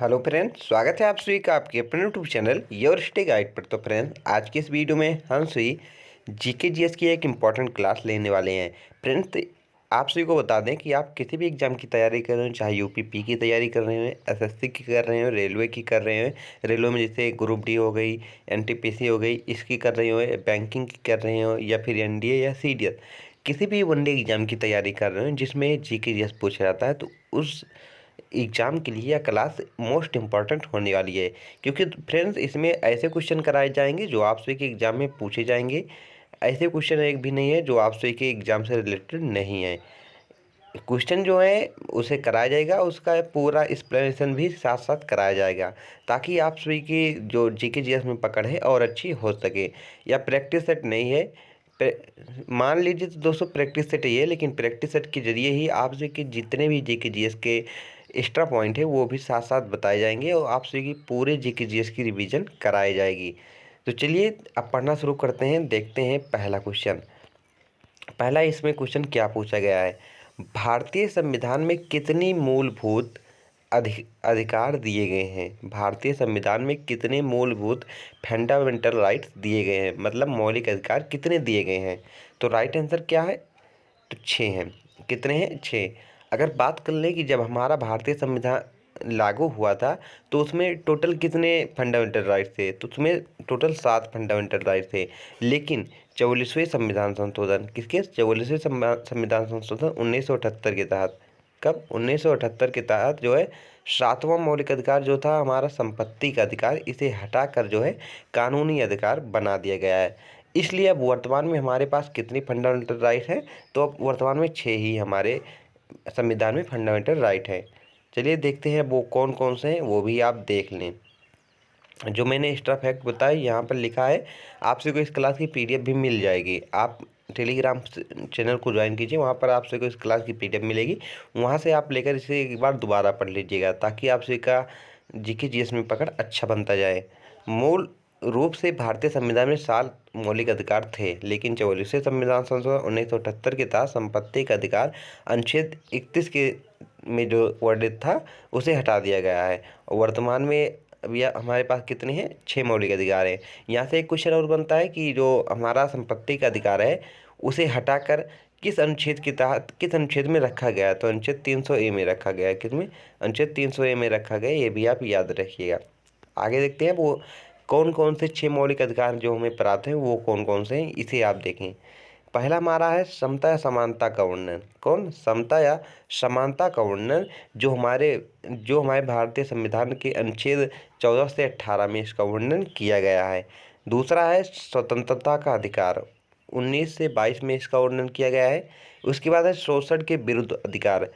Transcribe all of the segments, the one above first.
Hello friends, स्वागत है आप सभी का आपके अपने YouTube channel your study guide पर। तो फ्रेंड्स, आज की इस वीडियो में हम सभी जीके जीएस की एक इम्पॉर्टेंट क्लास लेने वाले हैं। फ्रेंड्स, आप सभी को बता दें कि आप किसी भी एग्जाम की तैयारी कर रहे हो, चाहे यूपीपी की तैयारी कर रहे हो, एसएससी की कर रहे हो, रेलवे की कर रहे हो, रेलवे में जैसे ग्रुप डी हो गई, एनटीपीसी हो गई, इसकी कर रहे हो, बैंकिंग की कर रहे हो, या फिर एनडीए या सीडीएस, किसी भी वनडे एग्जाम की तैयारी कर रहे हो जिसमें जीके जीएस पूछा जाता है, तो उस एग्ज़ाम के लिए यह क्लास मोस्ट इम्पॉर्टेंट होने वाली है। क्योंकि फ्रेंड्स, इसमें ऐसे क्वेश्चन कराए जाएंगे जो आप सभी के एग्ज़ाम में पूछे जाएंगे। ऐसे क्वेश्चन एक भी नहीं है जो आप सभी के एग्ज़ाम से रिलेटेड नहीं है। क्वेश्चन जो है उसे कराया जाएगा, उसका पूरा एक्सप्लेनेशन भी साथ साथ कराया जाएगा, ताकि आप सभी की जो जीके जीएस में पकड़ है और अच्छी हो सके। या प्रैक्टिस सेट नहीं है, मान लीजिए तो दोस्तों प्रैक्टिस सेट ही है, लेकिन प्रैक्टिस सेट के जरिए ही आप सभी के जितने भी जीके जीएस के एक्स्ट्रा पॉइंट है वो भी साथ साथ बताए जाएंगे और आप सभी की पूरे जीके जीएस की रिवीजन कराई जाएगी। तो चलिए अब पढ़ना शुरू करते हैं। देखते हैं पहला क्वेश्चन। पहला इसमें क्वेश्चन क्या पूछा गया है, भारतीय संविधान में कितनी मूलभूत अधिकार दिए गए हैं। भारतीय संविधान में कितने मूलभूत फंडामेंटल राइट्स दिए गए हैं, मतलब मौलिक अधिकार कितने दिए गए हैं। तो राइट आंसर क्या है, तो 6 हैं। कितने हैं, 6। अगर बात कर लें कि जब हमारा भारतीय संविधान लागू हुआ था तो उसमें टोटल कितने फंडामेंटल राइट्स थे, तो उसमें टोटल 7 फंडामेंटल राइट्स थे। लेकिन 44वें संविधान संशोधन, किसके 44वें संविधान संशोधन 1978 के तहत, कब 1978 के तहत जो है 7वां मौलिक अधिकार जो था हमारा संपत्ति का अधिकार, इसे हटाकर जो है कानूनी अधिकार बना दिया गया है। इसलिए अब वर्तमान में हमारे पास कितनी फंडामेंटल राइट है, तो अब वर्तमान में 6 ही हमारे संविधान में फंडामेंटल राइट है। चलिए देखते हैं वो कौन कौन से हैं, वो भी आप देख लें। जो मैंने एक्स्ट्रा फैक्ट बताया यहाँ पर लिखा है, आपसे को इस क्लास की पीडीएफ भी मिल जाएगी। आप टेलीग्राम चैनल को ज्वाइन कीजिए, वहाँ पर आपसे को इस क्लास की पीडीएफ मिलेगी। वहाँ से आप लेकर इसे एक बार दोबारा पढ़ लीजिएगा, ताकि आपसे का जीके जीएस में पकड़ अच्छा बनता जाए। मूल रूप से भारतीय संविधान में 7 मौलिक अधिकार थे, लेकिन 44वें संविधान संशोधन 1978 के तहत संपत्ति का अधिकार अनुच्छेद 31 के में जो वर्णित था उसे हटा दिया गया है। और वर्तमान में अभी हमारे पास कितने हैं, 6 मौलिक अधिकार हैं। यहाँ से एक क्वेश्चन और बनता है कि जो हमारा संपत्ति का अधिकार है उसे हटाकर किस अनुच्छेद के तहत, किस अनुच्छेद में रखा गया है, तो अनुच्छेद 300A में रखा गया है। किसमें, अनुच्छेद 300A में रखा गया, ये भी आप याद रखिएगा। आगे देखते हैं वो कौन कौन से 6 मौलिक अधिकार जो हमें प्राप्त हैं वो कौन कौन से हैं, इसे आप देखें। पहला हमारा है समता या समानता का वर्णन। कौन, समता या समानता का वर्णन, जो हमारे भारतीय संविधान के अनुच्छेद 14 से 18 में इसका वर्णन किया गया है। दूसरा है स्वतंत्रता का अधिकार, 19 से 22 में इसका वर्णन किया गया है। उसके बाद है शोषण के विरुद्ध अधिकार,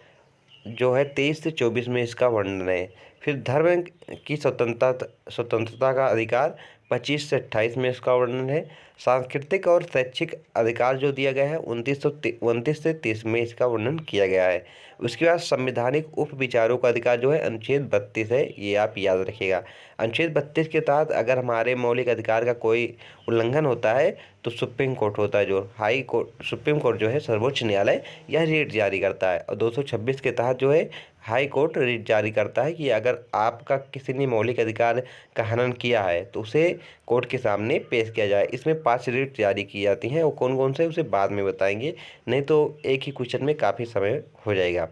जो है 23 से 24 में इसका वर्णन है। फिर धर्म की स्वतंत्रता का अधिकार 25 से 28 में इसका वर्णन है। सांस्कृतिक और शैक्षिक अधिकार जो दिया गया है 29 से 30 में इसका वर्णन किया गया है। उसके बाद संवैधानिक उप विचारों का अधिकार जो है अनुच्छेद 32 है, ये आप याद रखिएगा। अनुच्छेद 32 के तहत अगर हमारे मौलिक अधिकार का कोई उल्लंघन होता है तो सुप्रीम कोर्ट होता है, जो हाई कोर्ट, सुप्रीम कोर्ट जो है सर्वोच्च न्यायालय, यह रिट जारी करता है। और 226 के तहत जो है हाई कोर्ट रिट जारी करता है कि अगर आपका किसी ने मौलिक अधिकार का हनन किया है तो उसे कोर्ट के सामने पेश किया जाए। इसमें 5 रिट जारी की जाती हैं, और कौन कौन से उसे बाद में बताएंगे, नहीं तो एक ही क्वेश्चन में काफ़ी समय हो जाएगा।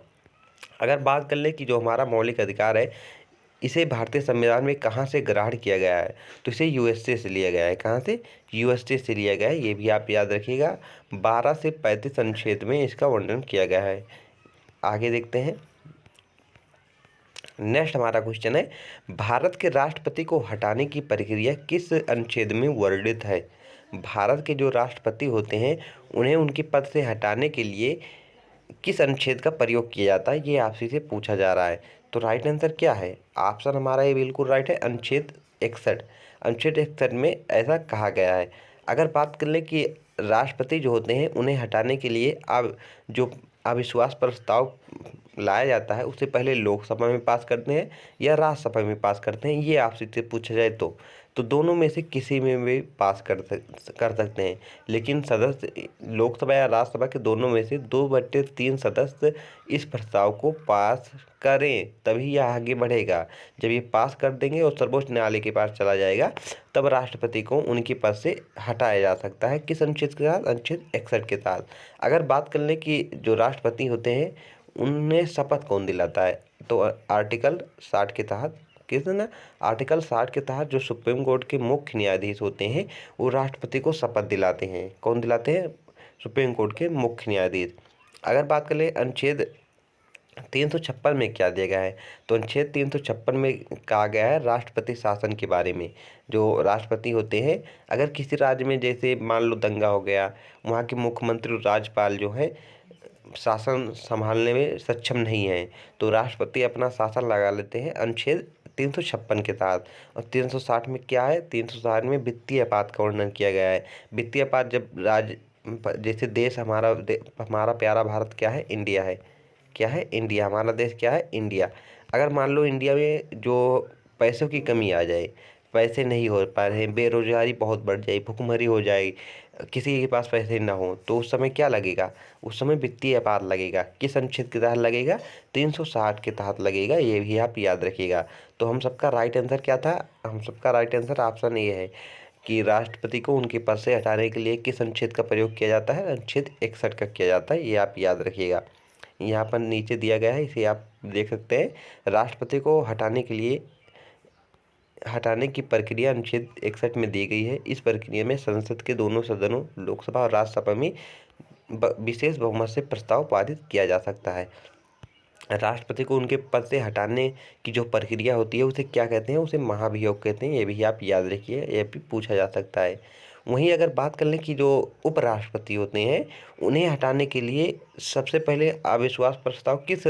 अगर बात कर ले कि जो हमारा मौलिक अधिकार है इसे भारतीय संविधान में कहाँ से ग्रहण किया गया है, तो इसे यूएसए से लिया गया है। कहाँ से, यूएसए से लिया गया है, ये भी आप याद रखिएगा। 12 से 35 अनुच्छेद में इसका वर्णन किया गया है। आगे देखते हैं। नेक्स्ट हमारा क्वेश्चन है, भारत के राष्ट्रपति को हटाने की प्रक्रिया किस अनुच्छेद में वर्णित है। भारत के जो राष्ट्रपति होते हैं उन्हें उनके पद से हटाने के लिए किस अनुच्छेद का प्रयोग किया जाता है, ये आपसे से पूछा जा रहा है। तो राइट आंसर क्या है, ऑप्शन हमारा ये बिल्कुल राइट है, अनुच्छेद 61। अनुच्छेद 61 में ऐसा कहा गया है। अगर बात कर लें कि राष्ट्रपति जो होते हैं उन्हें हटाने के लिए अब जो अविश्वास प्रस्ताव लाया जाता है उससे पहले लोकसभा में पास करते हैं या राज्यसभा में पास करते हैं, ये आपसे से पूछा जाए तो दोनों में से किसी में भी पास कर सकते हैं। लेकिन सदस्य लोकसभा या राज्यसभा के दोनों में से 2/3 सदस्य इस प्रस्ताव को पास करें, तभी यह आगे बढ़ेगा। जब ये पास कर देंगे और सर्वोच्च न्यायालय के पास चला जाएगा, तब राष्ट्रपति को उनके पद से हटाया जा सकता है। किस अनुच्छेद के तहत? अनुच्छेद 61 के तहत। अगर बात कर लें कि जो राष्ट्रपति होते हैं उन्हें शपथ कौन दिलाता है, तो आर्टिकल 60 के तहत किस ना आर्टिकल 60 के तहत जो सुप्रीम कोर्ट के मुख्य न्यायाधीश होते हैं वो राष्ट्रपति को शपथ दिलाते हैं। कौन दिलाते हैं? सुप्रीम कोर्ट के मुख्य न्यायाधीश। अगर बात कर ले अनुच्छेद 356 में क्या दिया गया है, तो अनुच्छेद 356 में कहा गया है राष्ट्रपति शासन के बारे में। जो राष्ट्रपति होते हैं, अगर किसी राज्य में जैसे मान लो दंगा हो गया, वहाँ के मुख्यमंत्री और राज्यपाल जो है शासन संभालने में सक्षम नहीं है, तो राष्ट्रपति अपना शासन लगा लेते हैं अनुच्छेद 356 के तहत। और 360 में क्या है? 360 में वित्तीय आपात का वर्णन किया गया है। वित्तीय आपात जब जैसे देश हमारा प्यारा भारत क्या है? इंडिया है। क्या है? इंडिया। हमारा देश क्या है? इंडिया। अगर मान लो इंडिया में जो पैसों की कमी आ जाए, पैसे नहीं हो पा रहे हैं, बेरोजगारी बहुत बढ़ जाए, भुखमरी हो जाए, किसी के पास पैसे ना हो, तो उस समय क्या लगेगा? उस समय वित्तीय अपराध लगेगा। किस अनुच्छेद के तहत लगेगा? 360 के तहत लगेगा, ये भी आप याद रखिएगा। तो हम सबका राइट आंसर क्या था? हम सबका राइट आंसर ऑप्शन ए है कि राष्ट्रपति को उनके पद से हटाने के लिए किस अनुच्छेद का प्रयोग किया जाता है? अनुच्छेद 61 का किया जाता है, ये आप याद रखिएगा। यहाँ पर नीचे दिया गया है, इसे आप देख सकते हैं। राष्ट्रपति को हटाने की प्रक्रिया अनुच्छेद 61 में दी गई है। इस प्रक्रिया में संसद के दोनों सदनों लोकसभा और राज्यसभा में विशेष बहुमत से प्रस्ताव पारित किया जा सकता है। राष्ट्रपति को उनके पद से हटाने की जो प्रक्रिया होती है उसे क्या कहते हैं? उसे महाभियोग कहते हैं, ये भी आप याद रखिए, ये भी पूछा जा सकता है। वहीं अगर बात कर लें कि जो उपराष्ट्रपति होते हैं उन्हें हटाने के लिए सबसे पहले अविश्वास प्रस्ताव किस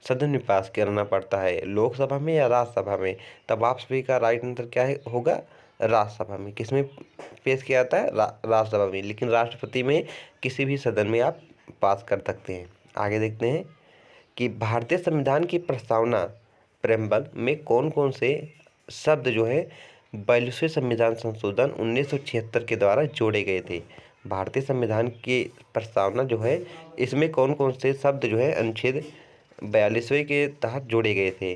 सदन में पास करना पड़ता है? लोकसभा में या राज्यसभा में? तब आप सभी का राइट आंसर क्या है होगा? राज्यसभा में। किसमें पेश किया जाता है? राज्यसभा में। लेकिन राष्ट्रपति में किसी भी सदन में आप पास कर सकते हैं। आगे देखते हैं कि भारतीय संविधान की प्रस्तावना प्रेम्बल में कौन कौन से शब्द जो है 42वें संविधान संशोधन 1976 के द्वारा जोड़े गए थे। भारतीय संविधान की प्रस्तावना जो है इसमें कौन कौन से शब्द जो है अनुच्छेद 42वें के तहत जोड़े गए थे?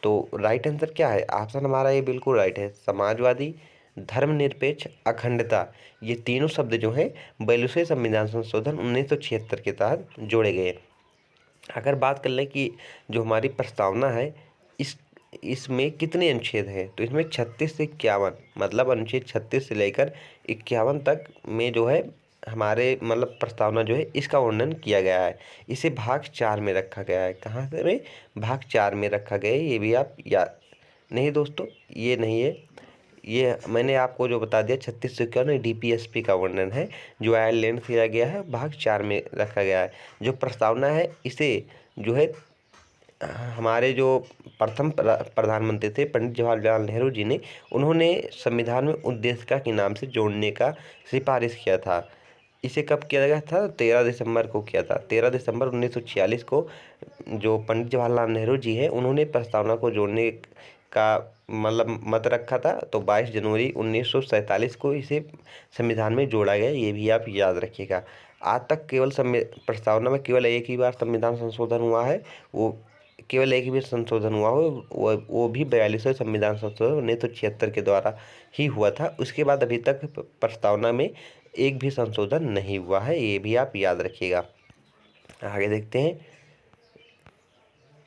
तो राइट आंसर क्या है? ऑप्शन हमारा ये बिल्कुल राइट है, समाजवादी, धर्मनिरपेक्ष, अखंडता। ये तीनों शब्द जो हैं 42वें संविधान संशोधन 1976 के तहत जोड़े गए। अगर बात कर लें कि जो हमारी प्रस्तावना है इसमें कितने अनुच्छेद हैं, तो इसमें 36 से 51, मतलब अनुच्छेद 36 से लेकर 51 तक में जो है हमारे मतलब प्रस्तावना जो है इसका वर्णन किया गया है। इसे भाग 4 में रखा गया है। कहाँ से में? भाग 4 में रखा गया है, ये भी आप याद नहीं दोस्तों, ये नहीं है, ये मैंने आपको जो बता दिया 36 से 51 DPSP का वर्णन है जो आयरलैंड से लिया गया है, भाग 4 में रखा गया है। जो प्रस्तावना है इसे जो है हमारे जो प्रथम प्रधानमंत्री थे पंडित जवाहरलाल नेहरू जी ने, उन्होंने संविधान में उद्देशिका के नाम से जोड़ने का सिफारिश किया था। इसे कब किया गया था? 13 दिसंबर को किया था। 13 दिसंबर 1946 को जो पंडित जवाहरलाल नेहरू जी हैं उन्होंने प्रस्तावना को जोड़ने का मतलब मत रखा था, तो 22 जनवरी 1947 को इसे संविधान में जोड़ा गया, ये भी आप याद रखिएगा। आज तक केवल प्रस्तावना में केवल एक ही बार संविधान संशोधन हुआ है, वो केवल एक ही बार संशोधन हुआ हो, वो भी 42वें संविधान संशोधन 1976 के द्वारा ही हुआ था। उसके बाद अभी तक प्रस्तावना में एक भी संशोधन नहीं हुआ है, ये भी आप याद रखिएगा। आगे देखते हैं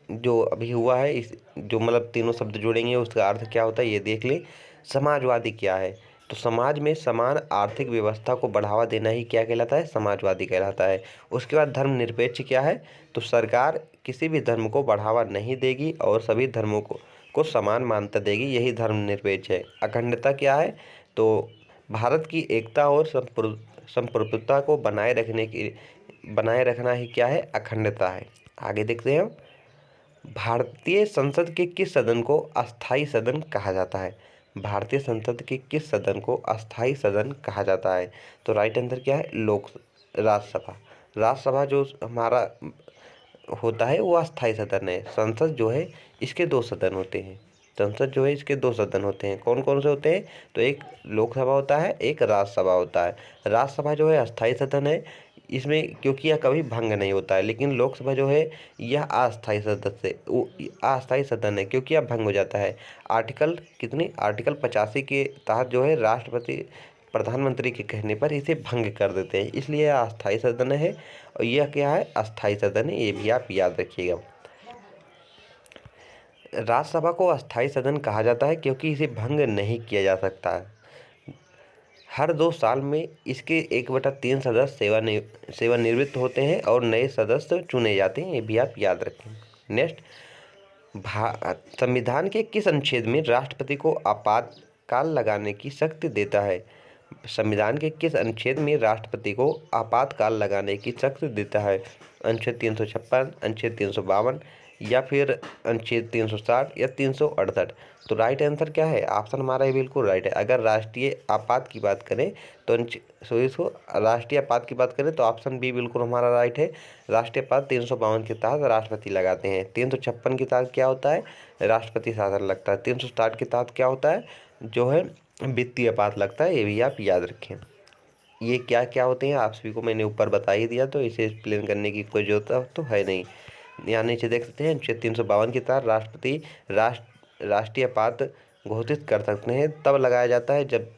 जो अभी हुआ है इस जो मतलब तीनों शब्द जोड़ेंगे उसका अर्थ क्या होता है ये देख लें। समाजवादी क्या है? तो समाज में समान आर्थिक व्यवस्था को बढ़ावा देना ही क्या कहलाता है? समाजवादी कहलाता है। उसके बाद धर्मनिरपेक्ष क्या है? तो सरकार किसी भी धर्म को बढ़ावा नहीं देगी और सभी धर्मों को समान मान्यता देगी, यही धर्मनिरपेक्ष है। अखंडता क्या है? तो भारत की एकता और संप्रभुता को बनाए रखना ही क्या है? अखंडता है। आगे देखते हैं हम, भारतीय संसद के किस सदन को अस्थाई सदन कहा जाता है? भारतीय संसद के किस सदन को अस्थाई सदन कहा जाता है? तो राइट आंसर क्या है? राज्यसभा। राज्यसभा जो हमारा होता है वो अस्थाई सदन है। संसद जो है इसके दो सदन होते हैं। संसद जो है इसके दो सदन होते हैं। कौन कौन से होते हैं? तो एक लोकसभा होता है, एक राज्यसभा होता है। राज्यसभा जो है अस्थाई सदन है, इसमें क्योंकि यह कभी भंग नहीं होता है। लेकिन लोकसभा जो है यह अस्थाई सदस्य अस्थाई सदन है, क्योंकि यह भंग हो जाता है। आर्टिकल 85 के तहत जो है राष्ट्रपति प्रधानमंत्री के कहने पर इसे भंग कर देते हैं, इसलिए यह अस्थाई सदन है। और यह क्या है? अस्थाई सदन है, ये भी आप याद रखिएगा। राज्यसभा को अस्थाई सदन कहा जाता है क्योंकि इसे भंग नहीं किया जा सकता है। हर 2 साल में इसके 1/3 सदस्य सेवानिवृत्त होते हैं और नए सदस्य चुने जाते हैं, ये भी आप याद रखें। नेक्स्ट, संविधान के किस अनुच्छेद में राष्ट्रपति को आपातकाल लगाने की शक्ति देता है? संविधान के किस अनुच्छेद में राष्ट्रपति को आपातकाल लगाने की शक्ति देता है? अनुच्छेद 356, अनुच्छेद 352 या फिर अनुच्छेद 360 या 368? तो राइट आंसर क्या है? ऑप्शन हमारा ये बिल्कुल राइट है। अगर राष्ट्रीय आपात की बात करें तो राष्ट्रीय आपात की बात करें तो ऑप्शन बी बिल्कुल हमारा राइट है। राष्ट्रीय आपात 352 के तहत राष्ट्रपति लगाते हैं। 356 के तहत क्या होता है? राष्ट्रपति शासन लगता है। 360 के तहत क्या होता है? जो है वित्तीय आपात लगता है, ये भी आप याद रखें। ये क्या क्या होते हैं आप सभी को मैंने ऊपर बता ही दिया, तो इसे एक्सप्लेन करने की कोई जरूरत तो है नहीं। यहाँ नीचे देख सकते हैं अनुच्छेद 352 के तहत राष्ट्रपति राष्ट्रीय आपात घोषित कर सकते हैं, तब लगाया जाता है जब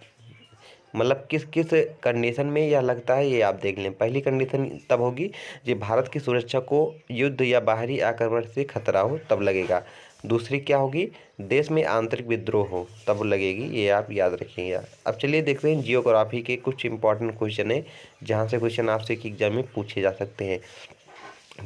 मतलब किस किस कंडीशन में यह लगता है, ये आप देख लें। पहली कंडीशन तब होगी जब भारत की सुरक्षा को युद्ध या बाहरी आक्रमण से खतरा हो, तब लगेगा। दूसरी क्या होगी? देश में आंतरिक विद्रोह हो, तब लगेगी, ये आप याद रखिएगा। अब चलिए देखते हैं जियोग्राफी के कुछ इंपॉर्टेंट क्वेश्चन है, जहाँ से क्वेश्चन आपसे एग्जाम में पूछे जा सकते हैं।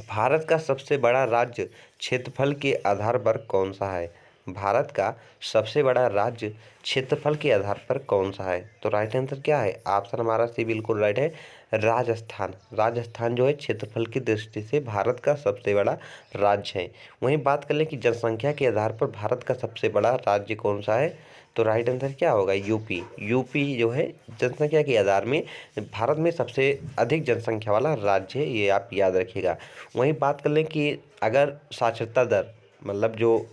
भारत का सबसे बड़ा राज्य क्षेत्रफल के आधार पर कौन सा है? भारत का सबसे बड़ा राज्य क्षेत्रफल के आधार पर कौन सा है? तो राइट आंसर क्या है? ऑप्शन हमारा सी बिल्कुल राइट है, राजस्थान। राजस्थान जो है क्षेत्रफल की दृष्टि से भारत का सबसे बड़ा राज्य है। वहीं बात कर लें कि जनसंख्या के आधार पर भारत का सबसे बड़ा राज्य कौन सा है, तो राइट आंसर क्या होगा? यूपी। यूपी जो है जनसंख्या के आधार में भारत में सबसे अधिक जनसंख्या वाला राज्य है, ये आप याद रखिएगा। वहीं बात कर लें कि अगर साक्षरता दर मतलब जो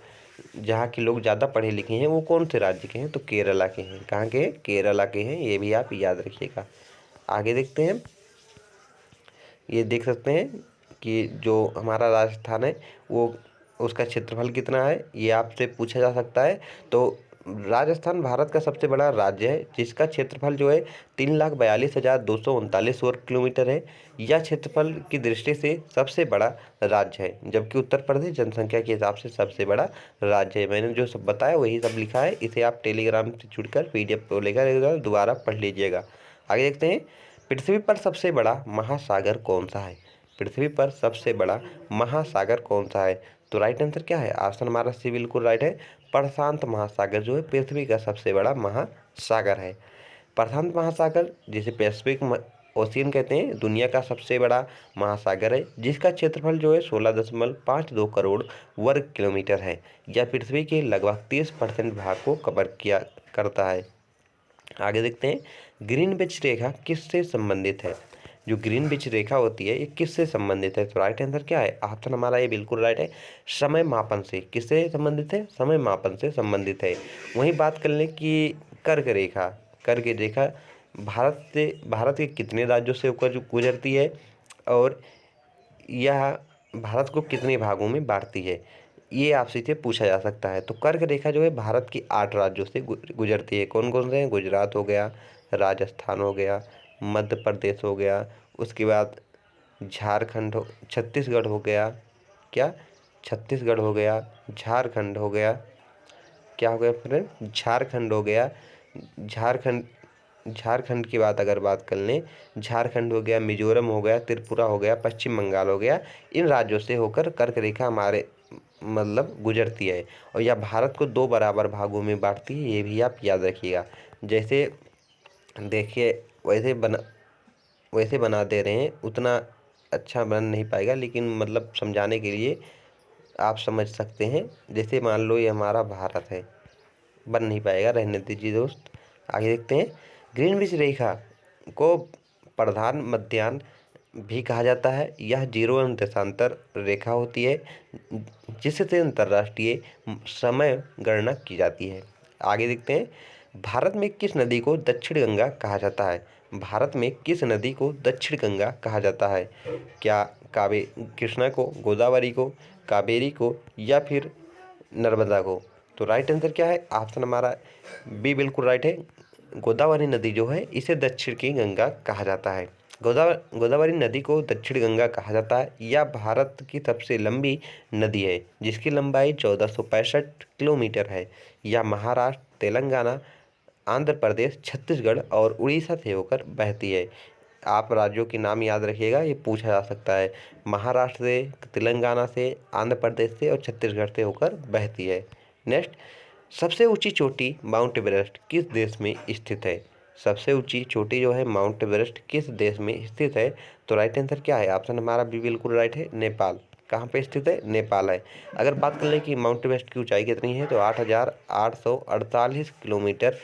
जहाँ के लोग ज़्यादा पढ़े लिखे हैं वो कौन से राज्य के हैं, तो केरला के हैं। कहाँ के? केरला के हैं, ये भी आप याद रखिएगा। आगे देखते हैं, ये देख सकते हैं कि जो हमारा राजस्थान है वो उसका क्षेत्रफल कितना है, ये आपसे पूछा जा सकता है। तो राजस्थान भारत का सबसे बड़ा राज्य है, जिसका क्षेत्रफल जो है 3,42,239 वर्ग किलोमीटर है। यह क्षेत्रफल की दृष्टि से सबसे बड़ा राज्य है, जबकि उत्तर प्रदेश जनसंख्या के हिसाब से सबसे बड़ा राज्य है। मैंने जो सब बताया वही सब लिखा है, इसे आप टेलीग्राम से जुड़कर PDF को लेकर दोबारा पढ़ लीजिएगा। आगे देखते हैं, पृथ्वी पर सबसे बड़ा महासागर कौन सा है? पृथ्वी पर सबसे बड़ा महासागर कौन सा है? तो राइट आंसर क्या है? ऑप्शन हमारा सी बिल्कुल राइट है, प्रशांत महासागर जो है पृथ्वी का सबसे बड़ा महासागर है। प्रशांत महासागर जिसे पैसिफिक ओशियन कहते हैं, दुनिया का सबसे बड़ा महासागर है, जिसका क्षेत्रफल जो है 16.52 करोड़ वर्ग किलोमीटर है। यह पृथ्वी के लगभग 30% भाग को कवर किया करता है। आगे देखते हैं, ग्रीनविच रेखा किससे संबंधित है? जो ग्रीनविच रेखा होती है ये किससे संबंधित है? तो राइट आंसर क्या है? ऑप्शन हमारा ये बिल्कुल राइट है, समय मापन से। किससे संबंधित है? समय मापन से संबंधित है। वहीं बात कर लें कि कर्क रेखा, कर्क रेखा भारत के कितने राज्यों से होकर गुजरती है और यह भारत को कितने भागों में बांटती है, ये आपसे से पूछा जा सकता है। तो कर्क रेखा जो है भारत की 8 राज्यों से गुजरती है। कौन कौन से हैं? गुजरात हो गया, राजस्थान हो गया, मध्य प्रदेश हो गया, उसके बाद छत्तीसगढ़ हो गया, क्या छत्तीसगढ़ हो गया, झारखंड हो गया, क्या हो गया फ्रेंड? झारखंड हो गया। झारखंड झारखंड की अगर बात कर लें, झारखंड हो गया, मिजोरम हो गया, त्रिपुरा हो गया, पश्चिम बंगाल हो गया। इन राज्यों से होकर कर्क रेखा हमारे मतलब गुजरती है और यह भारत को 2 बराबर भागों में बांटती है, ये भी आप याद रखिएगा। जैसे देखिए वैसे बना दे रहे हैं, उतना अच्छा बन नहीं पाएगा, लेकिन मतलब समझाने के लिए आप समझ सकते हैं। जैसे मान लो ये हमारा भारत है, बन नहीं पाएगा, रहने दीजिए दोस्त। आगे देखते हैं, ग्रीनविच रेखा को प्रधान मध्याह्न भी कहा जाता है। यह जीरो देशांतर रेखा होती है जिससे अंतर्राष्ट्रीय समय गणना की जाती है। आगे देखते हैं, भारत में किस नदी को दक्षिण गंगा कहा जाता है? भारत में किस नदी को दक्षिण गंगा कहा जाता है? क्या कृष्णा को, गोदावरी को, कावेरी को या फिर नर्मदा को? तो राइट आंसर क्या है? ऑप्शन हमारा बी बिल्कुल राइट है। गोदावरी नदी जो है इसे दक्षिण की गंगा कहा जाता है। गोदावरी नदी को दक्षिण गंगा कहा जाता है। यह भारत की सबसे लंबी नदी है जिसकी लंबाई 1465 किलोमीटर है। यह महाराष्ट्र, तेलंगाना, आंध्र प्रदेश, छत्तीसगढ़ और उड़ीसा से होकर बहती है। आप राज्यों के नाम याद रखिएगा, ये पूछा जा सकता है। महाराष्ट्र से, तेलंगाना से, आंध्र प्रदेश से और छत्तीसगढ़ से होकर बहती है। नेक्स्ट, सबसे ऊंची चोटी माउंट एवरेस्ट किस देश में स्थित है? सबसे ऊंची चोटी जो है माउंट एवरेस्ट किस देश में स्थित है? तो राइट आंसर क्या है? ऑप्शन हमारा बी बिल्कुल राइट है, नेपाल। कहाँ पे स्थित है? नेपाल है। अगर बात कर लें कि माउंट एवरेस्ट की ऊंचाई कितनी है, तो 8,848 किलोमीटर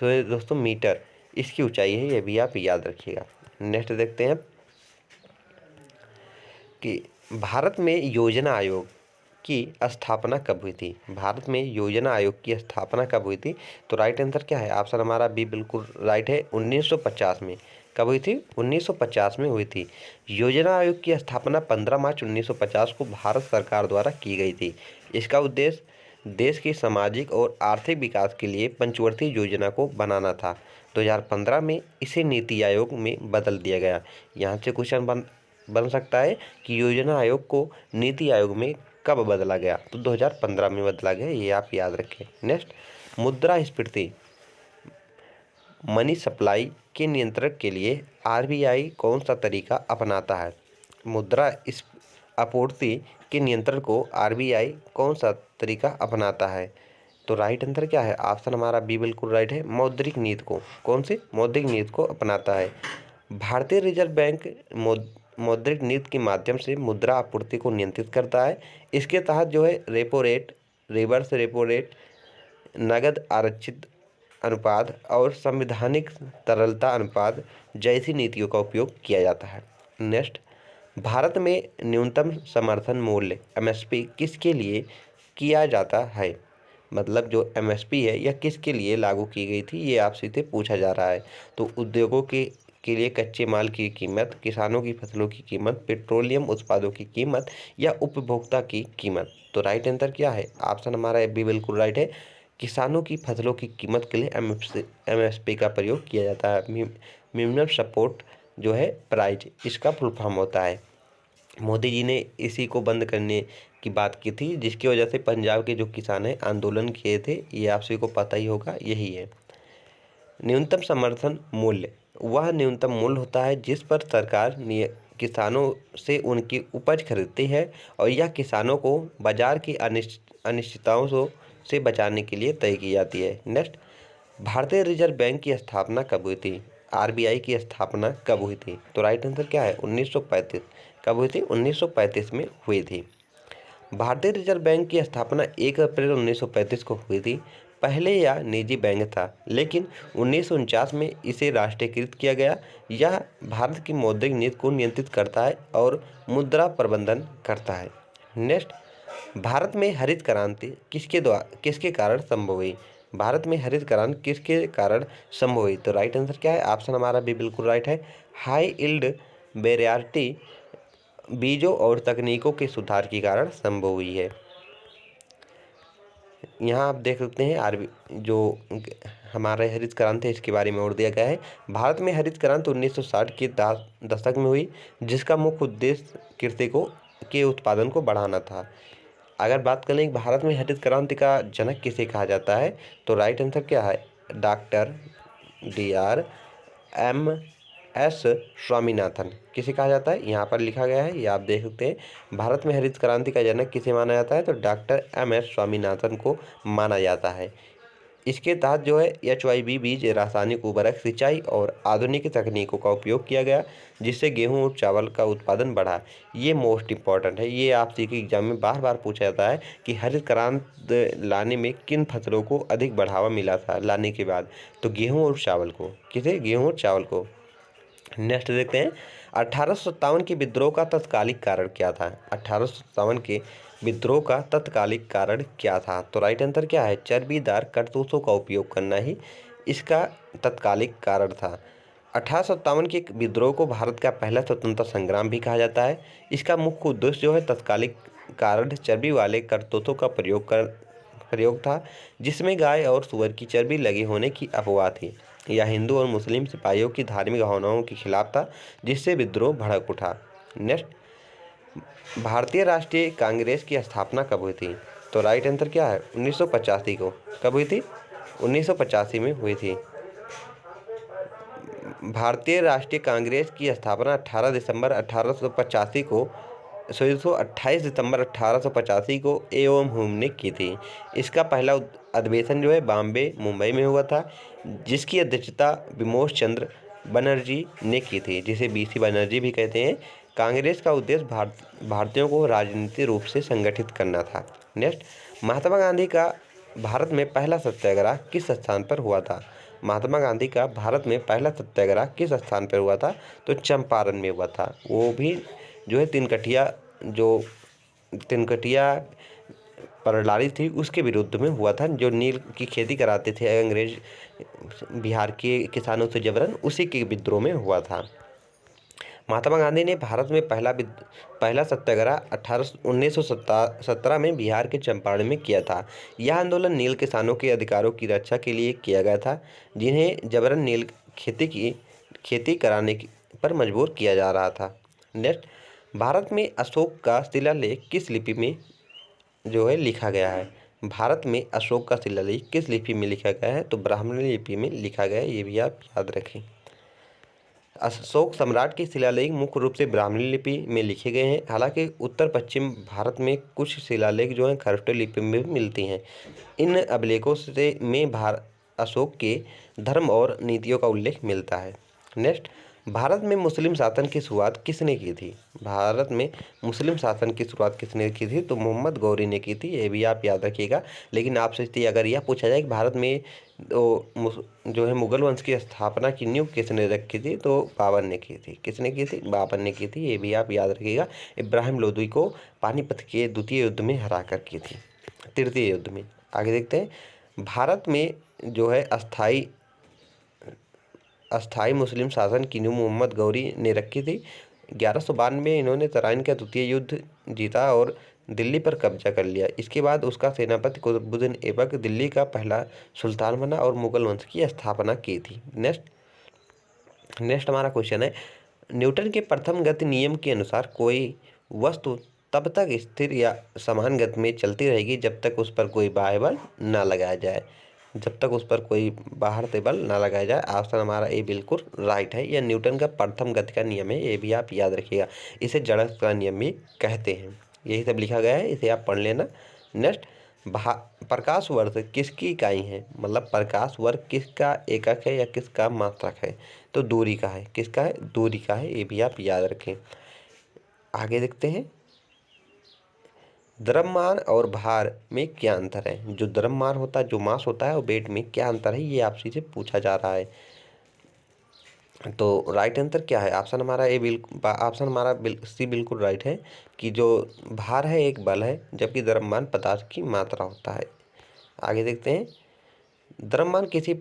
दोस्तों मीटर इसकी ऊंचाई है, ये भी आप याद रखिएगा। नेक्स्ट देखते हैं कि भारत में योजना आयोग की स्थापना कब हुई थी? भारत में योजना आयोग की स्थापना कब हुई थी? तो राइट आंसर क्या है? ऑप्शन हमारा बी बिल्कुल राइट है, 1950 में। कब हुई थी? 1950 में हुई थी। योजना आयोग की स्थापना 15 मार्च 1950 को भारत सरकार द्वारा की गई थी। इसका उद्देश्य देश के सामाजिक और आर्थिक विकास के लिए पंचवर्षीय योजना को बनाना था। 2015 में इसे नीति आयोग में बदल दिया गया। यहाँ से क्वेश्चन बन सकता है कि योजना आयोग को नीति आयोग में कब बदला गया? तो 2015 में बदला गया, ये आप याद रखें। नेक्स्ट, मुद्रास्फीति मनी सप्लाई के नियंत्रण के लिए आरबीआई कौन सा तरीका अपनाता है? मुद्रा आपूर्ति के नियंत्रण को आरबीआई कौन सा तरीका अपनाता है? तो राइट आंसर क्या है? ऑप्शन हमारा बी बिल्कुल राइट है, मौद्रिक नीति को। कौन सी मौद्रिक नीति को अपनाता है? भारतीय रिजर्व बैंक मौद्रिक नीति के माध्यम से मुद्रा आपूर्ति को नियंत्रित करता है। इसके तहत जो है repo rate, reverse repo rate, नगद आरक्षित अनुपात और संवैधानिक तरलता अनुपात जैसी नीतियों का उपयोग किया जाता है। नेक्स्ट, भारत में न्यूनतम समर्थन मूल्य एमएसपी किसके लिए किया जाता है? मतलब जो एमएसपी है यह किसके लिए लागू की गई थी, ये आपसे से पूछा जा रहा है। तो उद्योगों के लिए कच्चे माल की कीमत, किसानों की फसलों की कीमत, पेट्रोलियम उत्पादों की कीमत या उपभोक्ता की कीमत? तो राइट आंसर क्या है? ऑप्शन हमारा बी बिल्कुल राइट है, किसानों की फसलों की कीमत के लिए एमएसपी का प्रयोग किया जाता है। मिनिमम सपोर्ट जो है प्राइस, इसका फुल फॉर्म होता है। मोदी जी ने इसी को बंद करने की बात की थी, जिसकी वजह से पंजाब के जो किसान हैं आंदोलन किए थे, ये आप सभी को पता ही होगा, यही है। न्यूनतम समर्थन मूल्य वह न्यूनतम मूल्य होता है जिस पर सरकार किसानों से उनकी उपज खरीदती है और यह किसानों को बाजार की अनिश्चितताओं से बचाने के लिए तय की जाती है। नेक्स्ट, भारतीय रिजर्व बैंक की स्थापना कब हुई थी? आरबीआई की स्थापना कब हुई थी? तो राइट आंसर क्या है? 1935। कब हुई थी? 1935 में हुई थी। भारतीय रिजर्व बैंक की स्थापना 1 अप्रैल 1935 को हुई थी। पहले यह निजी बैंक था, लेकिन 1949 में इसे राष्ट्रीयकृत किया गया। यह भारत की मौद्रिक नीति को नियंत्रित करता है और मुद्रा प्रबंधन करता है। नेक्स्ट, भारत में हरित क्रांति किसके कारण संभव हुई? भारत में हरित क्रांति किसके कारण संभव हुई? तो राइट आंसर क्या है? ऑप्शन हमारा भी बिल्कुल राइट है, हाई यील्ड वेराइटी बीजों और तकनीकों के सुधार के कारण संभव हुई है। यहाँ आप देख सकते हैं जो हमारे हरित क्रांति है इसके बारे में और दिया गया है। भारत में हरित क्रांति 1960 के दशक में हुई, जिसका मुख्य उद्देश्य कृषि के उत्पादन को बढ़ाना था। अगर बात करें कि भारत में हरित क्रांति का जनक किसे कहा जाता है, तो राइट आंसर क्या है? Doctor DR.M.S. स्वामीनाथन किसे कहा जाता है? यहाँ पर लिखा गया है, ये आप देख सकते हैं। भारत में हरित क्रांति का जनक किसे माना जाता है? तो डॉक्टर MS स्वामीनाथन को माना जाता है। इसके तहत जो है HYB बीज, रासायनिक उर्वरक, सिंचाई और आधुनिक तकनीकों का उपयोग किया गया, जिससे गेहूं और चावल का उत्पादन बढ़ा। ये मोस्ट इम्पॉर्टेंट है, ये आपसे के एग्जाम में बार बार पूछा जाता है कि हरित क्रांति लाने में किन फसलों को अधिक बढ़ावा मिला था लाने के बाद? तो गेहूँ और चावल को। किसे? गेहूँ और चावल को। नेक्स्ट देखते हैं, 1857 के विद्रोह का तत्कालिक कारण क्या था? 1857 के विद्रोह का तत्कालिक कारण क्या था? तो राइट आंसर क्या है? चर्बीदार कारतूसों का उपयोग करना ही इसका तत्कालिक कारण था। 1857 के विद्रोह को भारत का पहला स्वतंत्रता संग्राम भी कहा जाता है। इसका मुख्य उद्देश्य जो है तत्कालिक कारण चर्बी वाले कारतूसों का प्रयोग था, जिसमें गाय और सूअर की चर्बी लगे होने की अफवाह थी। यह हिंदू और मुस्लिम सिपाहियों की धार्मिक भावनाओं के खिलाफ था, जिससे विद्रोह भड़क उठा। नेक्स्ट, भारतीय राष्ट्रीय कांग्रेस की स्थापना कब हुई थी? तो राइट आंसर क्या है? 1985 को। कब हुई थी? 1985 में हुई थी। भारतीय राष्ट्रीय कांग्रेस की स्थापना 18 दिसंबर 1885 को 28 दिसंबर 1885 को एओम हुम ने की थी। इसका पहला अधिवेशन जो है बॉम्बे मुंबई में हुआ था, जिसकी अध्यक्षता बिमोश चंद्र बनर्जी ने की थी, जिसे बीसी बनर्जी भी कहते हैं। कांग्रेस का उद्देश्य भारतीयों को राजनीतिक रूप से संगठित करना था। नेक्स्ट, महात्मा गांधी का भारत में पहला सत्याग्रह किस स्थान पर हुआ था? महात्मा गांधी का भारत में पहला सत्याग्रह किस स्थान पर हुआ था? तो चंपारण में हुआ था। वो भी जो है तिनकटिया प्रणाली थी उसके विरुद्ध में हुआ था, जो नील की खेती कराते थे अंग्रेज बिहार के किसानों से जबरन, उसी के विद्रोह में हुआ था। महात्मा गांधी ने भारत में पहला सत्याग्रह 1917 में बिहार के चंपारण में किया था। यह आंदोलन नील किसानों के अधिकारों की रक्षा के लिए किया गया था, जिन्हें जबरन नील खेती कराने पर मजबूर किया जा रहा था। नेक्स्ट, भारत में अशोक का शिलालेख किस लिपि में जो है लिखा गया है? भारत में अशोक का शिलालेख किस लिपि में लिखा गया है? तो ब्राह्मणी लिपि में लिखा गया है, ये भी आप याद रखें। अशोक सम्राट के शिलालेख मुख्य रूप से ब्राह्मणी लिपि में लिखे गए हैं। हालांकि उत्तर पश्चिम भारत में कुछ शिलालेख जो हैं खरष्टो लिपि में भी मिलती हैं। इन अभिलेखों से अशोक के धर्म और नीतियों का उल्लेख मिलता है। नेक्स्ट, भारत में मुस्लिम शासन की शुरुआत किसने की थी? भारत में मुस्लिम शासन की शुरुआत किसने की थी? तो मोहम्मद गौरी ने की थी, ये भी आप याद रखिएगा। लेकिन आपसे अगर यह पूछा जाए कि भारत में जो है मुगल वंश की स्थापना की नींव किसने रखी थी? तो बाबर ने की थी। किसने की थी? बाबर ने की थी, ये भी आप याद रखिएगा। इब्राहिम लोदी को पानीपत के द्वितीय युद्ध में हरा कर की थी, तृतीय युद्ध में। आगे देखते हैं, भारत में जो है अस्थाई मुस्लिम शासन की नींव मोहम्मद गौरी ने रखी थी। 1192 में इन्होंने तराइन का द्वितीय युद्ध जीता और दिल्ली पर कब्जा कर लिया। इसके बाद उसका सेनापति कुतुबुद्दीन ऐबक दिल्ली का पहला सुल्तान बना और मुगल वंश की स्थापना की थी। नेक्स्ट हमारा क्वेश्चन है, न्यूटन के प्रथम गति नियम के अनुसार कोई वस्तु तब तक स्थिर या समान गति में चलती रहेगी जब तक उस पर कोई बाह्य बल न लगाया जाए। जब तक उस पर कोई बाहर से बल ना लगाया जाए। ऑप्शन हमारा ए बिल्कुल राइट है। यह न्यूटन का प्रथम गति का नियम है, ये भी आप याद रखिएगा। इसे जड़त्व का नियम भी कहते हैं। यही सब लिखा गया है, इसे आप पढ़ लेना। नेक्स्ट, प्रकाश वर्ष किसकी इकाई है? मतलब प्रकाश वर्ष किसका एकक है या किसका मात्रक है? तो दूरी का है। किसका है? दूरी का है, ये भी आप याद रखें। आगे देखते हैं, द्रव्यमान और भार में क्या अंतर है? जो द्रव्यमान होता है, जो मास होता है, और वेट में क्या अंतर है, ये आपसे से पूछा जा रहा है। तो राइट आंसर क्या है? ऑप्शन हमारा सी बिल्कुल राइट है कि जो भार है एक बल है, जबकि द्रव्यमान पदार्थ की मात्रा होता है। आगे देखते हैं, द्रव्यमान किसी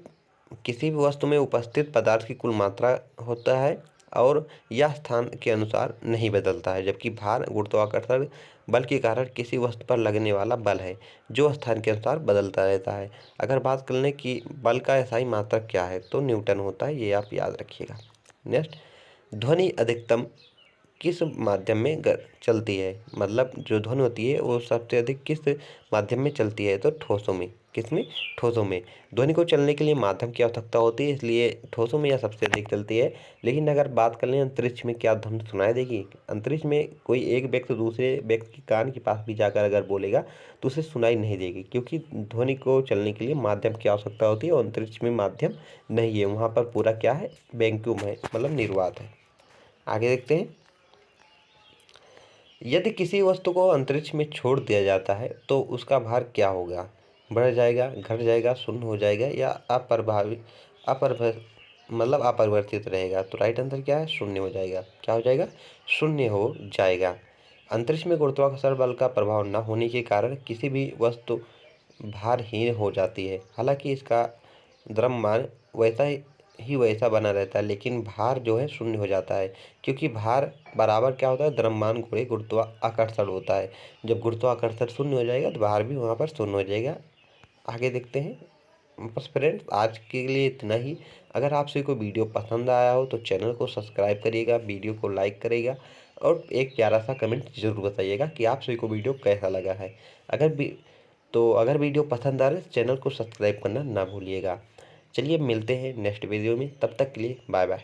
भी वस्तु में उपस्थित पदार्थ की कुल मात्रा होता है और यह स्थान के अनुसार नहीं बदलता है, जबकि भार गुरुत्वाकर्षण बल के कारण किसी वस्तु पर लगने वाला बल है, जो स्थान के अनुसार बदलता रहता है। अगर बात कर लें कि बल का SI मात्रक क्या है, तो न्यूटन होता है, ये आप याद रखिएगा। नेक्स्ट, ध्वनि अधिकतम किस माध्यम में चलती है? मतलब जो ध्वनि होती है वो सबसे अधिक किस माध्यम में चलती है? तो ठोसों में। किसमें? ठोसों में। ध्वनि को चलने के लिए माध्यम की आवश्यकता होती है, इसलिए ठोसों में यह सबसे अधिक चलती है। लेकिन अगर बात कर लें अंतरिक्ष में, क्या ध्वनि सुनाई देगी? अंतरिक्ष में कोई एक व्यक्ति दूसरे व्यक्ति के कान के पास भी जाकर अगर बोलेगा तो उसे सुनाई नहीं देगी, क्योंकि ध्वनि को चलने के लिए माध्यम की आवश्यकता होती है और अंतरिक्ष में माध्यम नहीं है, वहाँ पर पूरा क्या है? वैक्यूम है, मतलब निर्वात है। आगे देखते हैं, यदि किसी वस्तु को अंतरिक्ष में छोड़ दिया जाता है तो उसका भार क्या होगा? बढ़ जाएगा, घट जाएगा, शून्य हो जाएगा या मतलब अपरिवर्तित रहेगा। तो राइट आंसर क्या है? शून्य हो जाएगा। क्या हो जाएगा? शून्य हो जाएगा। अंतरिक्ष में गुरुत्वाकर्षण बल का प्रभाव न होने के कारण किसी भी वस्तु भारहीन हो जाती है। हालांकि इसका द्रव्यमान वैसा ही वैसा बना रहता है, लेकिन भार जो है शून्य हो जाता है, क्योंकि भार बराबर क्या होता है? द्रव्यमान गुणे गुरुत्वाकर्षण होता है। जब गुरुत्वाकर्षण शून्य हो जाएगा तो भार भी वहाँ पर शून्य हो जाएगा। आगे देखते हैं। बस फ्रेंड्स, आज के लिए इतना ही। अगर आपसे कोई वीडियो पसंद आया हो तो चैनल को सब्सक्राइब करिएगा, वीडियो को लाइक करिएगा और एक प्यारा सा कमेंट जरूर बताइएगा कि आप सभी को वीडियो कैसा लगा है। अगर वीडियो पसंद आ रहा है तो चैनल को सब्सक्राइब करना ना भूलिएगा। चलिए मिलते हैं नेक्स्ट वीडियो में, तब तक के लिए बाय बाय।